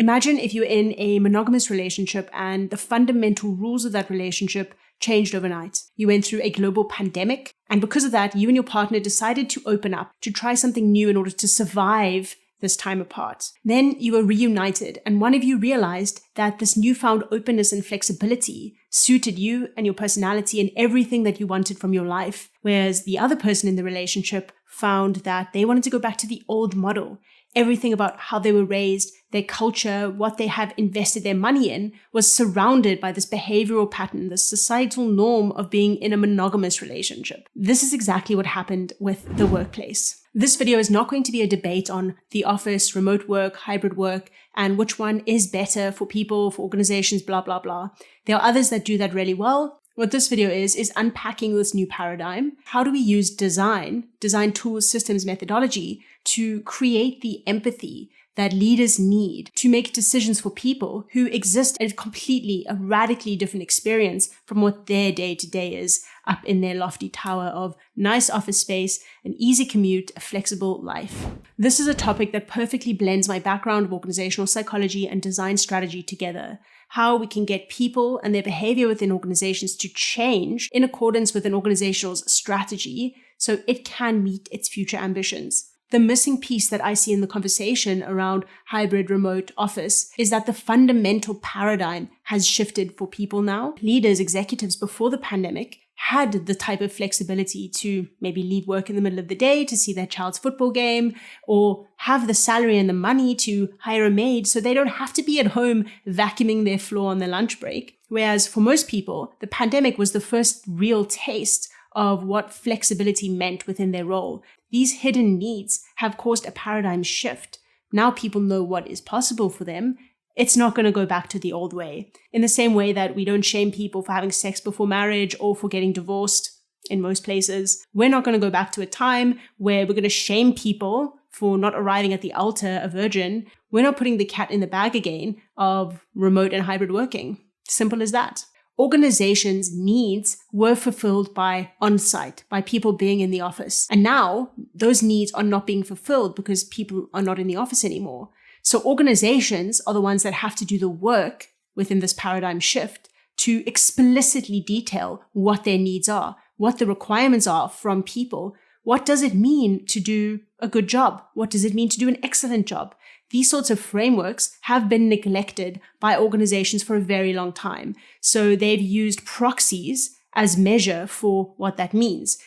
Imagine if you're in a monogamous relationship and the fundamental rules of that relationship changed overnight. You went through a global pandemic, and because of that, you and your partner decided to open up, to try something new in order to survive this time apart. Then you were reunited, and one of you realized that this newfound openness and flexibility suited you and your personality and everything that you wanted from your life, whereas the other person in the relationship found that they wanted to go back to the old model. Everything about how they were raised, their culture, what they have invested their money in was surrounded by this behavioral pattern, this societal norm of being in a monogamous relationship. This is exactly what happened with the workplace. This video is not going to be a debate on the office, remote work, hybrid work, and which one is better for people, for organizations, blah, blah, blah. There are others that do that really well. What this video is unpacking this new paradigm. How do we use design tools, systems, methodology to create the empathy that leaders need to make decisions for people who exist at a radically different experience from what their day-to-day is up in their lofty tower of nice office space, an easy commute, a flexible life. This is a topic that perfectly blends my background of organizational psychology and design strategy together. How we can get people and their behavior within organizations to change in accordance with an organization's strategy so it can meet its future ambitions. The missing piece that I see in the conversation around hybrid remote office is that the fundamental paradigm has shifted for people now. Leaders, executives before the pandemic had the type of flexibility to maybe leave work in the middle of the day to see their child's football game, or have the salary and the money to hire a maid so they don't have to be at home vacuuming their floor on their lunch break. Whereas for most people, the pandemic was the first real taste of what flexibility meant within their role. These hidden needs have caused a paradigm shift. Now people know what is possible for them. It's not going to go back to the old way. In the same way that we don't shame people for having sex before marriage or for getting divorced in most places, we're not going to go back to a time where we're going to shame people for not arriving at the altar a virgin. We're not putting the cat in the bag again of remote and hybrid working. Simple as that. Organizations' needs were fulfilled by on-site, by people being in the office. And now those needs are not being fulfilled because people are not in the office anymore. So organizations are the ones that have to do the work within this paradigm shift to explicitly detail what their needs are, what the requirements are from people. What does it mean to do a good job? What does it mean to do an excellent job? These sorts of frameworks have been neglected by organizations for a very long time. So they've used proxies as measure for what that means.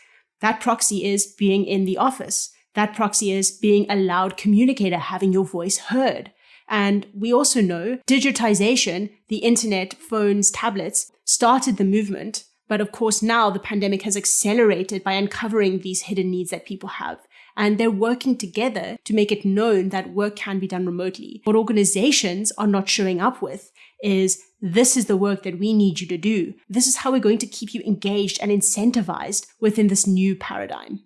That proxy is being in the office. That proxy is being a loud communicator, having your voice heard. And we also know digitization, the internet, phones, tablets, started the movement. But of course, now the pandemic has accelerated by uncovering these hidden needs that people have. And they're working together to make it known that work can be done remotely. What organizations are not showing up with is, this is the work that we need you to do. This is how we're going to keep you engaged and incentivized within this new paradigm.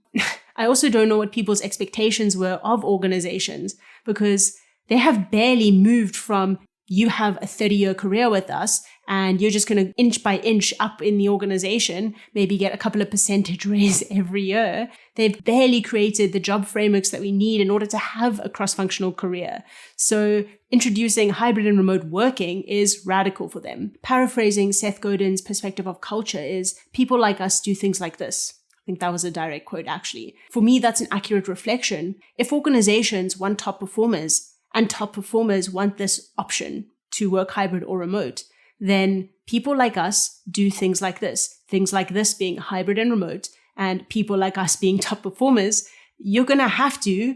I also don't know what people's expectations were of organizations, because they have barely moved from, you have a 30-year career with us and you're just going to inch by inch up in the organization, maybe get a couple of percentage raise every year. They've barely created the job frameworks that we need in order to have a cross-functional career. So introducing hybrid and remote working is radical for them. Paraphrasing Seth Godin's perspective of culture is, people like us do things like this. I think that was a direct quote, actually. For me, that's an accurate reflection. If organizations want top performers, and top performers want this option to work hybrid or remote, then people like us do things like this being hybrid and remote, and people like us being top performers. You're going to have to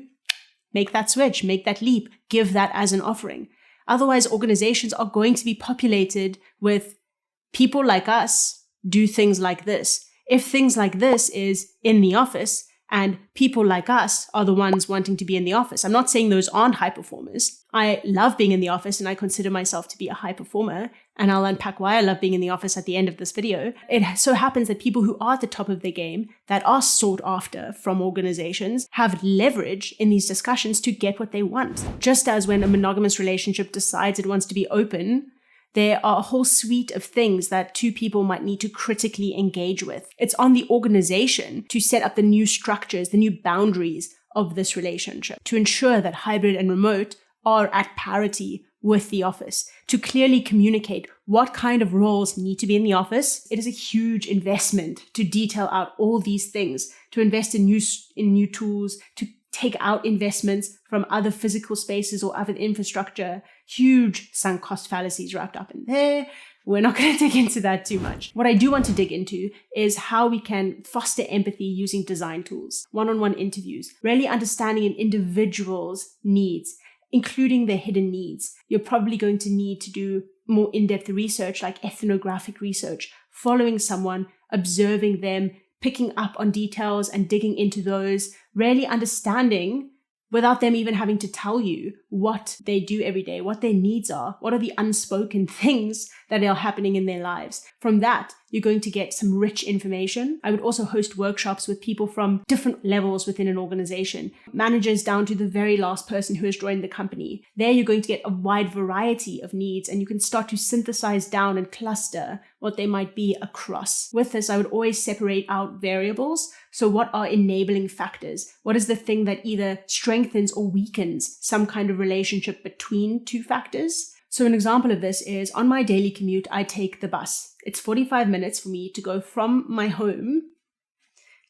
make that switch, make that leap, give that as an offering. Otherwise, organizations are going to be populated with people like us do things like this. If things like this is in the office, and people like us are the ones wanting to be in the office. I'm not saying those aren't high performers. I love being in the office and I consider myself to be a high performer. And I'll unpack why I love being in the office at the end of this video. It so happens that people who are at the top of their game, that are sought after from organizations, have leverage in these discussions to get what they want. Just as when a monogamous relationship decides it wants to be open, there are a whole suite of things that two people might need to critically engage with. It's on the organization to set up the new structures, the new boundaries of this relationship, to ensure that hybrid and remote are at parity with the office, to clearly communicate what kind of roles need to be in the office. It is a huge investment to detail out all these things, to invest in new tools, to take out investments from other physical spaces or other infrastructure. Huge sunk cost fallacies wrapped up in there. We're not going to dig into that too much. What I do want to dig into is how we can foster empathy using design tools, one-on-one interviews, really understanding an individual's needs, including their hidden needs. You're probably going to need to do more in-depth research, like ethnographic research, following someone, observing them, picking up on details and digging into those, really understanding without them even having to tell you what they do every day, what their needs are, what are the unspoken things that are happening in their lives. From that, you're going to get some rich information. I would also host workshops with people from different levels within an organization, managers down to the very last person who has joined the company. There you're going to get a wide variety of needs, and you can start to synthesize down and cluster what they might be across. With this, I would always separate out variables. So what are enabling factors? What is the thing that either strengthens or weakens some kind of relationship between two factors? So an example of this is on my daily commute, I take the bus. It's 45 minutes for me to go from my home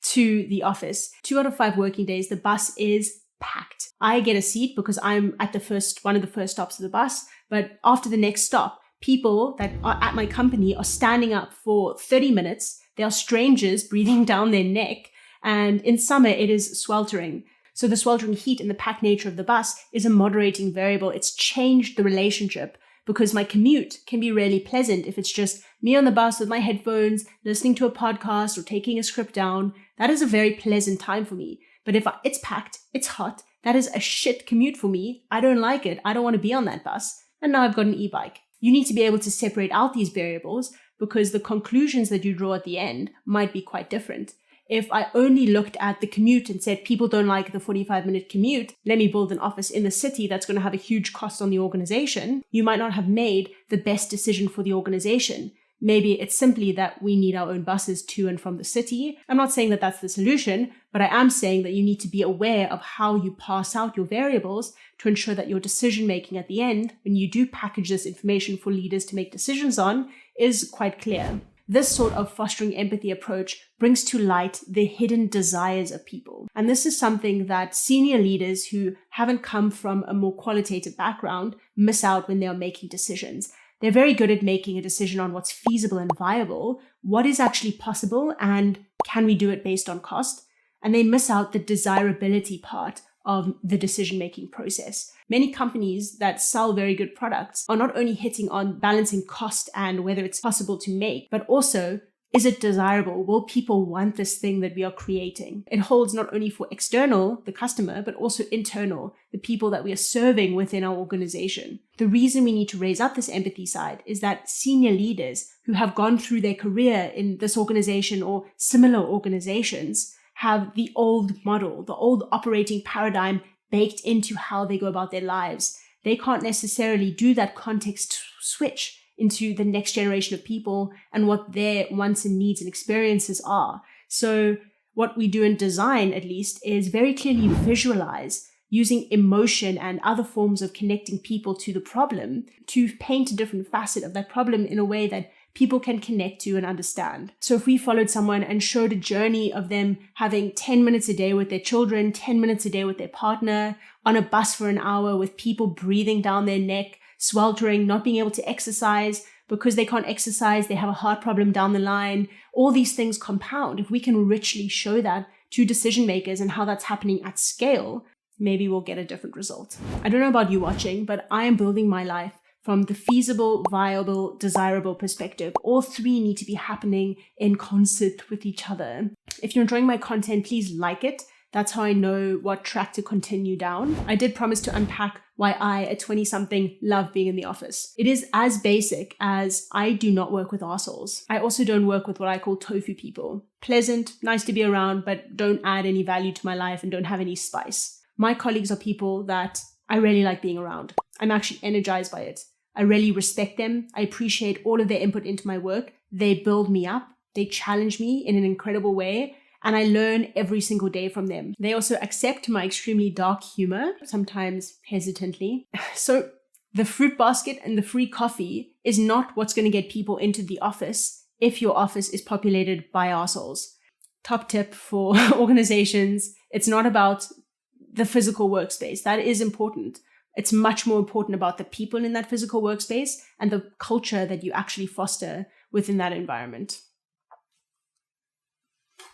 to the office. 2 out of 5 working days, the bus is packed. I get a seat because I'm at one of the first stops of the bus. But after the next stop, people that are at my company are standing up for 30 minutes. They are strangers breathing down their neck. And in summer, it is sweltering. So the sweltering heat and the packed nature of the bus is a moderating variable. It's changed the relationship because my commute can be really pleasant if it's just me on the bus with my headphones, listening to a podcast or taking a script down. That is a very pleasant time for me. But if it's packed, it's hot, that is a shit commute for me. I don't like it. I don't want to be on that bus. And now I've got an e-bike. You need to be able to separate out these variables because the conclusions that you draw at the end might be quite different. If I only looked at the commute and said, people don't like the 45-minute commute, let me build an office in the city that's going to have a huge cost on the organization, you might not have made the best decision for the organization. Maybe it's simply that we need our own buses to and from the city. I'm not saying that that's the solution, but I am saying that you need to be aware of how you pass out your variables to ensure that your decision-making at the end, when you do package this information for leaders to make decisions on, is quite clear. This sort of fostering empathy approach brings to light the hidden desires of people. And this is something that senior leaders who haven't come from a more qualitative background miss out when they are making decisions. They're very good at making a decision on what's feasible and viable, what is actually possible, and can we do it based on cost? And they miss out the desirability part of the decision-making process. Many companies that sell very good products are not only hitting on balancing cost and whether it's possible to make, but also, is it desirable? Will people want this thing that we are creating? It holds not only for external, the customer, but also internal, the people that we are serving within our organization. The reason we need to raise up this empathy side is that senior leaders who have gone through their career in this organization or similar organizations have the old model, the old operating paradigm baked into how they go about their lives. They can't necessarily do that context switch into the next generation of people and what their wants and needs and experiences are. So what we do in design, at least, is very clearly visualize using emotion and other forms of connecting people to the problem to paint a different facet of that problem in a way that people can connect to and understand. So if we followed someone and showed a journey of them having 10 minutes a day with their children, 10 minutes a day with their partner, on a bus for an hour with people breathing down their neck, sweltering, not being able to exercise, because they can't exercise, they have a heart problem down the line, all these things compound. If we can richly show that to decision makers and how that's happening at scale, maybe we'll get a different result. I don't know about you watching, but I am building my life from the feasible, viable, desirable perspective. All three need to be happening in concert with each other. If you're enjoying my content, please like it. That's how I know what track to continue down. I did promise to unpack why I, a 20-something, love being in the office. It is as basic as I do not work with arseholes. I also don't work with what I call tofu people. Pleasant, nice to be around, but don't add any value to my life and don't have any spice. My colleagues are people that I really like being around. I'm actually energized by it. I really respect them. I appreciate all of their input into my work. They build me up. They challenge me in an incredible way. And I learn every single day from them. They also accept my extremely dark humor, sometimes hesitantly. So The fruit basket and the free coffee is not what's going to get people into the office if your office is populated by arseholes. Top tip for organizations, it's not about the physical workspace. That is important. It's much more important about the people in that physical workspace and the culture that you actually foster within that environment.